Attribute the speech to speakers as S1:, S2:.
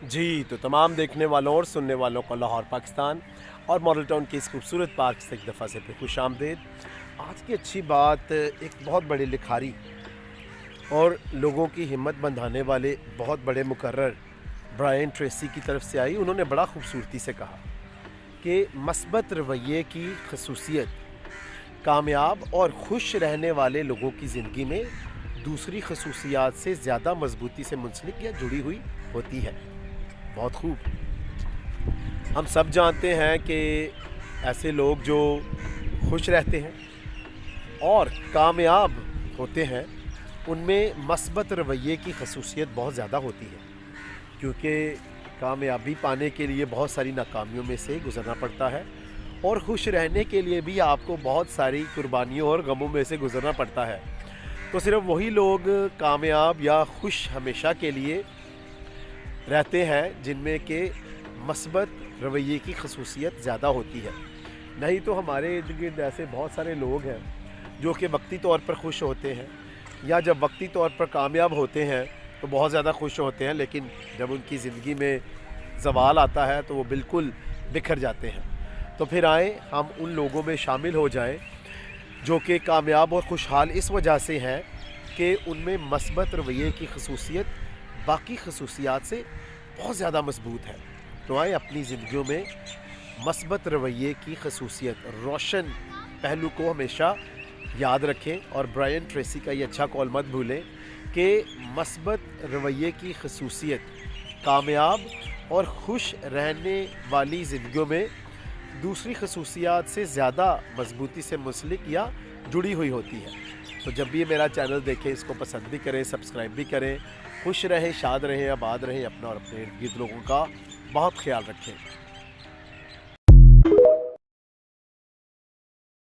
S1: जी, तो तमाम देखने वालों और सुनने वालों को लाहौर पाकिस्तान और मॉडल टाउन के इस खूबसूरत पार्क से एक दफ़ा से फिर खुशामदीद। आज की अच्छी बात एक बहुत बड़े लिखारी और लोगों की हिम्मत बंधाने वाले बहुत बड़े मुकर्रर ब्रायन ट्रेसी की तरफ से आई। उन्होंने बड़ा खूबसूरती से कहा कि मस्बत रवैये की खसूसियत कामयाब और खुश रहने वाले लोगों की ज़िंदगी में दूसरी खसूसियात से ज़्यादा मजबूती से मुंसलिक या जुड़ी हुई होती है। बहुत खूब। हम सब जानते हैं कि ऐसे लोग जो खुश रहते हैं और कामयाब होते हैं उनमें मस्बत रवैये की खसूसियत बहुत ज़्यादा होती है, क्योंकि कामयाबी पाने के लिए बहुत सारी नाकामियों में से गुज़रना पड़ता है और खुश रहने के लिए भी आपको बहुत सारी कुर्बानियों और गमों में से गुज़रना पड़ता है। तो सिर्फ वही लोग कामयाब या खुश हमेशा के लिए रहते हैं जिनमें के मस्बत रवैये की खसूसियत ज़्यादा होती है। नहीं तो हमारे इर्द गिर्द ऐसे बहुत सारे लोग हैं जो कि वक्ती तौर पर खुश होते हैं, या जब वक्ती तौर पर कामयाब होते हैं तो बहुत ज़्यादा खुश होते हैं, लेकिन जब उनकी ज़िंदगी में ज़वाल आता है तो वो बिल्कुल बिखर जाते हैं। तो फिर आए हम उन लोगों में शामिल हो जाएं जो कि कामयाब और खुशहाल इस वजह से हैं कि उनमें मस्बत रवैये की खसूसियत बाकी खसूसियात से बहुत ज़्यादा मजबूत है। तो आए अपनी ज़िंदगियों में मस्बत रवैये की खसूसियत, रोशन पहलू को हमेशा याद रखें और ब्रायन ट्रेसी का ये अच्छा कॉल मत भूलें कि मस्बत रवैये की खसूसियत कामयाब और खुश रहने वाली ज़िंदगियों में दूसरी खसूसियात से ज़्यादा मजबूती से मुंसलिक या जुड़ी हुई होती है। तो जब भी ये मेरा चैनल देखें, इसको पसंद भी करें, सब्सक्राइब भी करें। खुश रहें, शाद रहें, आबाद रहें, अपना और अपने इर्द गिर्द लोगों का बहुत ख्याल रखें।